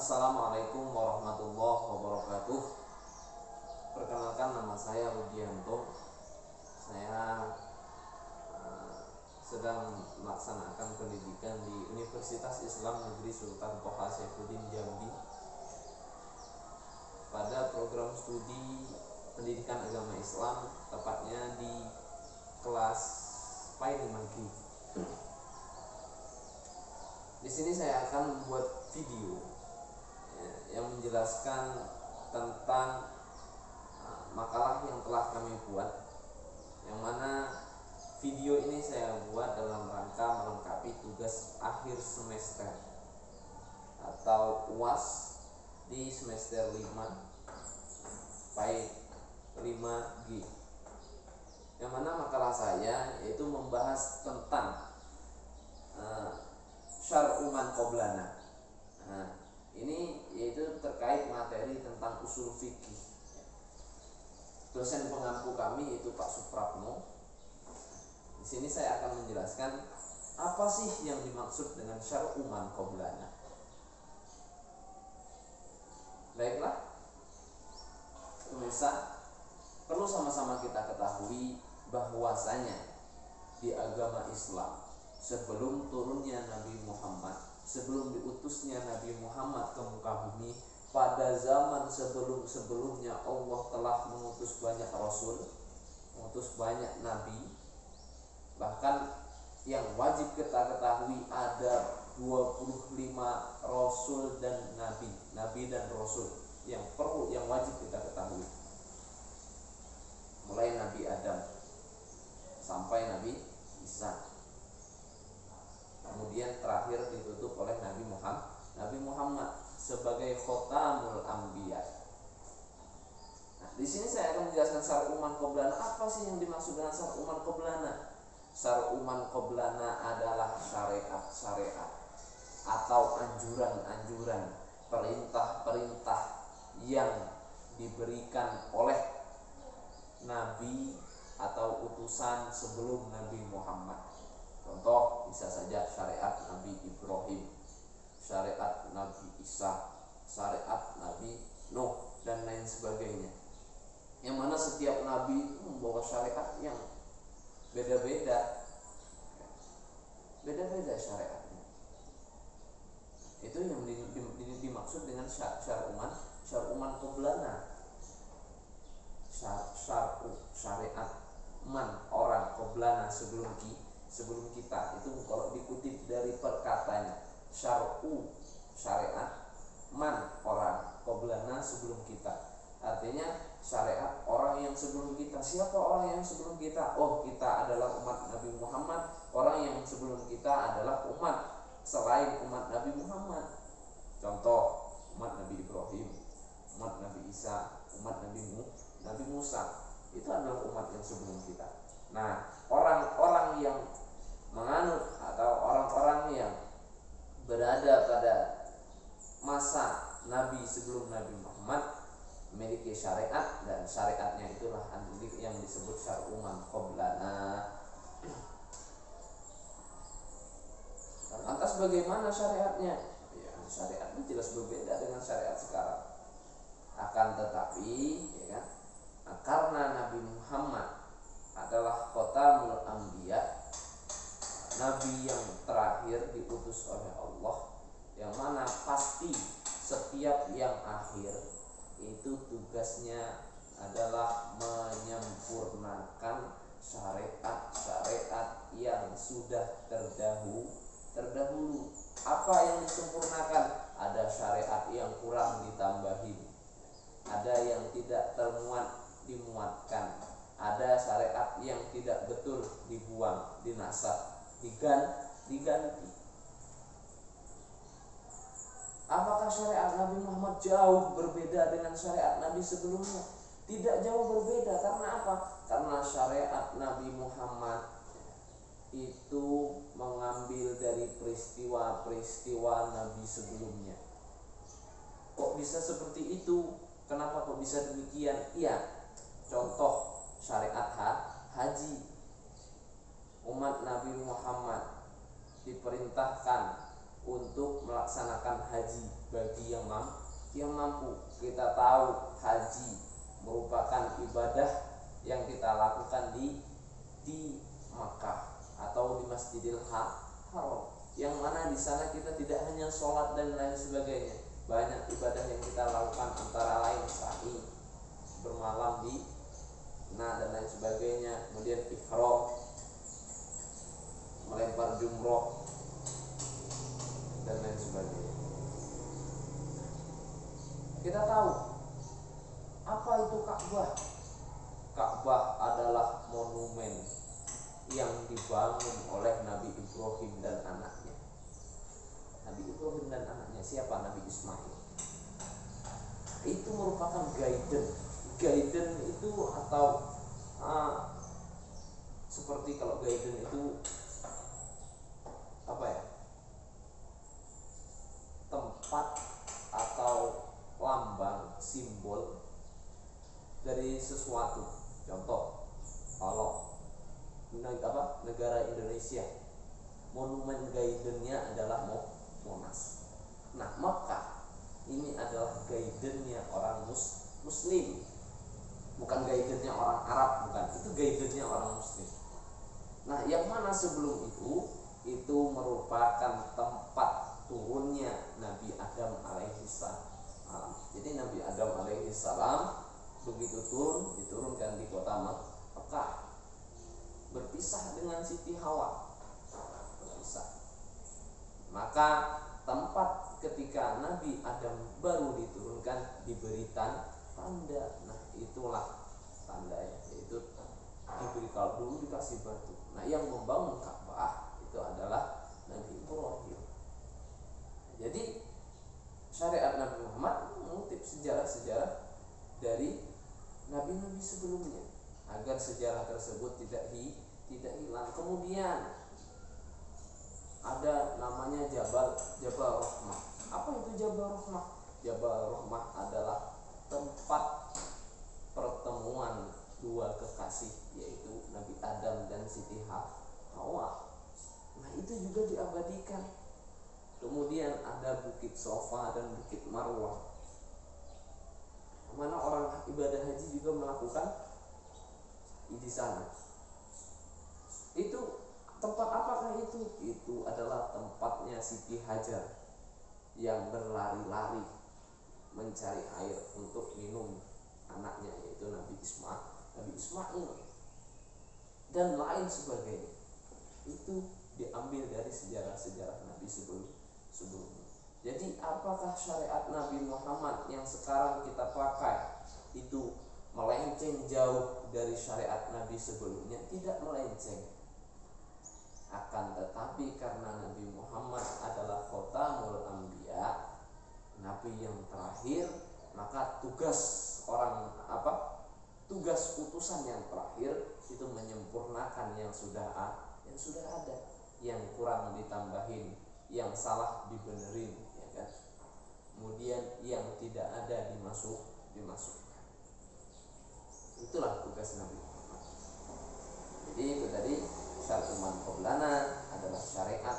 Assalamualaikum warahmatullahi wabarakatuh. Perkenalkan, nama saya Rudianto. Saya sedang melaksanakan pendidikan di Universitas Islam Negeri Sultan Toha Saifuddin Jambi pada program studi pendidikan agama Islam, tepatnya di kelas PAI 5G. Di sini saya akan membuat video yang menjelaskan tentang makalah yang telah kami buat, yang mana video ini saya buat dalam rangka melengkapi tugas akhir semester atau UAS di semester 5 PAI 5G, yang mana makalah saya yaitu membahas tentang syar'u man qoblana. Ini yaitu terkait materi tentang usul fikih. Dosen pengampu kami yaitu Pak Supratno. Di sini saya akan menjelaskan apa sih yang dimaksud dengan syar'u man qoblana. Baiklah, pemirsa, perlu sama-sama kita ketahui bahwasanya di agama Islam, sebelum turunnya Nabi Muhammad, sebelum diutusnya Nabi Muhammad ke muka bumi, pada zaman sebelum-sebelumnya Allah telah mengutus banyak rasul, mengutus banyak nabi. Bahkan yang wajib kita ketahui ada 25 rasul dan nabi dan rasul yang wajib kita ketahui. Mulai Nabi Adam sampai Nabi Isa. Kemudian terakhir ditutup oleh Nabi Muhammad sebagai khotamul anbiya. Nah, di sini saya akan menjelaskan syar'u man qoblana. Apa sih yang dimaksud dengan syar'u man qoblana? Syar'u man qoblana adalah syariat-syariat atau anjuran-anjuran, perintah-perintah yang diberikan oleh nabi atau utusan sebelum Nabi Muhammad. Contoh bisa saja syariat Nabi Ibrahim, syariat Nabi Isa, syariat Nabi Nuh, dan lain sebagainya. Yang mana setiap nabi itu membawa syariat yang beda-beda syariatnya. Itu yang dimaksud dengan syar'u man qoblana. Syariat man, orang, qoblana, sebelum kita. Itu kalau dikutip dari perkatanya, syar'u syariat, man orang, qoblana sebelum kita. Artinya syariat orang yang sebelum kita. Siapa orang yang sebelum kita? Oh, kita adalah umat Nabi Muhammad. Orang yang sebelum kita adalah umat selain umat Nabi Muhammad. Contoh, umat Nabi Ibrahim, umat Nabi Isa, umat Nabi Musa. Itu adalah umat yang sebelum kita. Nah, orang-orang yang menganut atau orang-orang yang berada pada masa Nabi sebelum Nabi Muhammad memiliki syariat, dan syariatnya itulah yang disebut syar'u man qoblana. Lantas bagaimana syariatnya? Ya, syariatnya jelas berbeda dengan syariat sekarang. Akan tetapi, ya kan, karena Nabi Muhammad adalah khotamul anbiya, nabi yang terakhir diutus oleh Allah, yang mana pasti setiap yang akhir itu tugasnya adalah menyempurnakan syariat-syariat yang sudah terdahulu. Apa yang disempurnakan? Ada syariat yang kurang ditambahin, ada yang tidak termuat dimuatkan, ada syariat yang tidak betul dibuang, dinasah, diganti. Apakah syariat Nabi Muhammad jauh berbeda dengan syariat Nabi sebelumnya? Tidak jauh berbeda. Karena apa? Karena syariat Nabi Muhammad itu mengambil dari peristiwa-peristiwa Nabi sebelumnya. Kok bisa seperti itu? Kenapa kok bisa demikian? Iya, contoh syariat haji. Umat Nabi Muhammad diperintahkan untuk melaksanakan haji bagi yang mampu. Kita tahu haji merupakan ibadah yang kita lakukan di Makkah atau di Masjidil Haram, yang mana di sana kita tidak hanya sholat dan lain sebagainya, banyak ibadah yang kita lakukan, antara lain sa'i, bermalam di dan lain sebagainya, kemudian ihram, melempar jumroh dan lain sebagainya. Kita tahu apa itu Ka'bah. Ka'bah adalah monumen yang dibangun oleh Nabi Ibrahim dan anaknya. Nabi Ibrahim dan anaknya siapa? Nabi Ismail. Itu merupakan guidance itu atau seperti kalau guidance itu apa ya, tempat atau lambang, simbol dari sesuatu. Contoh, kalau negara Indonesia, monumen guidance-nya adalah Monas. Nah, Makkah ini adalah guidance-nya orang Muslim, bukan guidance-nya orang Arab, bukan. Itu guidance-nya orang Muslim. Nah, yang mana sebelum itu merupakan tempat turunnya Nabi Adam alaihissalam. Jadi Nabi Adam alaihissalam begitu diturunkan di kota Mekah, berpisah dengan Siti Hawa, berpisah. Maka tempat ketika Nabi Adam baru diturunkan diberi tanda. Nah, itulah tandanya, yaitu diberi, kalau dulu dikasih batu. Nah, yang membangun Ka'bah itu adalah Nabi Ibrahim. Jadi syariat Nabi Muhammad mengutip sejarah-sejarah dari nabi-nabi sebelumnya agar sejarah tersebut tidak hilang. Kemudian ada namanya Jabal Rahmah. Apa itu Jabal Rahmah? Jabal Rahmah adalah tempat pertemuan dua kekasih, yaitu Nabi Adam dan Siti Hawa. Nah, itu juga diabadikan. Kemudian ada Bukit Sofa dan Bukit Marwah, mana orang ibadah haji juga melakukan di sana. Itu tempat apakah itu? Itu adalah tempatnya Siti Hajar yang berlari-lari mencari air untuk minum anaknya, yaitu Nabi Ismail dan lain sebagainya. Itu diambil dari sejarah-sejarah Nabi sebelumnya. Jadi apakah syariat Nabi Muhammad yang sekarang kita pakai itu melenceng jauh dari syariat Nabi sebelumnya? Tidak melenceng. Akan tetapi karena Nabi Muhammad adalah khotamul anbiya, Nabi yang terakhir, maka tugas utusan yang terakhir itu menyempurnakan yang sudah ada, yang kurang ditambahin, yang salah dibenerin, ya kan? Kemudian yang tidak ada dimasukkan. Itulah tugas Nabi Muhammad. Jadi itu tadi syariat man qablana adalah syariat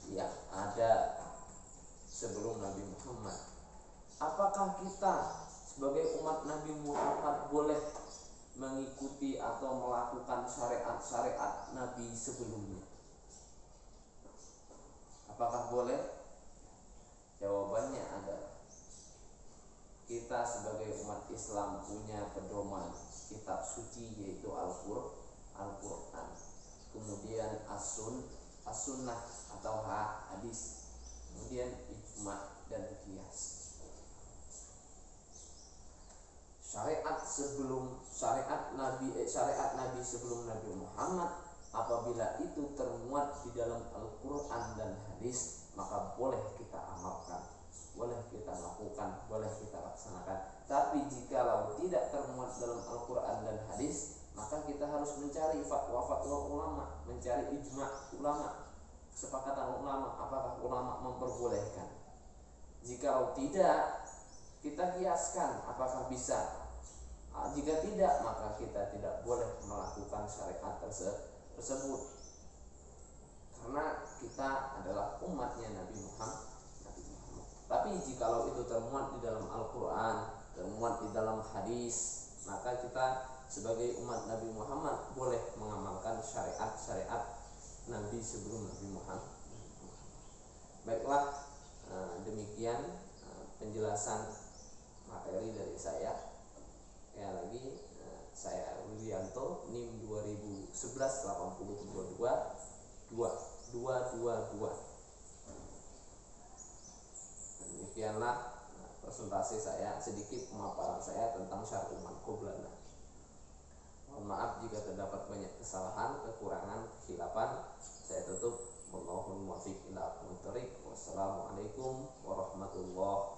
yang ada sebelum Nabi Muhammad. Apakah kita sebagai umat Nabi Muhammad boleh mengikuti atau melakukan syariat Nabi sebelumnya? Apakah boleh? Jawabannya adalah kita sebagai umat Islam punya pedoman kitab suci, yaitu Al-Quran, kemudian as-sunnah atau hadis, kemudian ijma dan qiyas. Syariat Nabi sebelum Nabi Muhammad, apabila itu termuat di dalam Al-Quran dan hadis, maka boleh kita amalkan, boleh kita lakukan, boleh kita laksanakan. Tapi jikalau tidak termuat dalam Al-Quran dan hadis, maka kita harus mencari fatwa-fatwa ulama, mencari ijma ulama, kesepakatan ulama, apakah ulama memperbolehkan. Jikalau tidak, kita kiaskan apakah bisa. Jika tidak, maka kita tidak boleh melakukan syariat tersebut. karena kita adalah umatnya Nabi Muhammad. Tapi jikalau itu termuat di dalam Al-Quran, termuat di dalam hadis, maka kita sebagai umat Nabi Muhammad boleh mengamalkan syariat-syariat Nabi sebelum Nabi Muhammad. Baiklah, demikian penjelasan materi dari saya. Ya lagi, saya Willianto, NIM 2011 80 222. Demikianlah presentasi saya, sedikit pemaparan saya tentang syar'u man qoblana. Mohon maaf jika terdapat banyak kesalahan, kekurangan, kesilapan. Saya tutup. Wallahul muwaffiq ila aqwamit thoriq. Wassalamualaikum warahmatullahi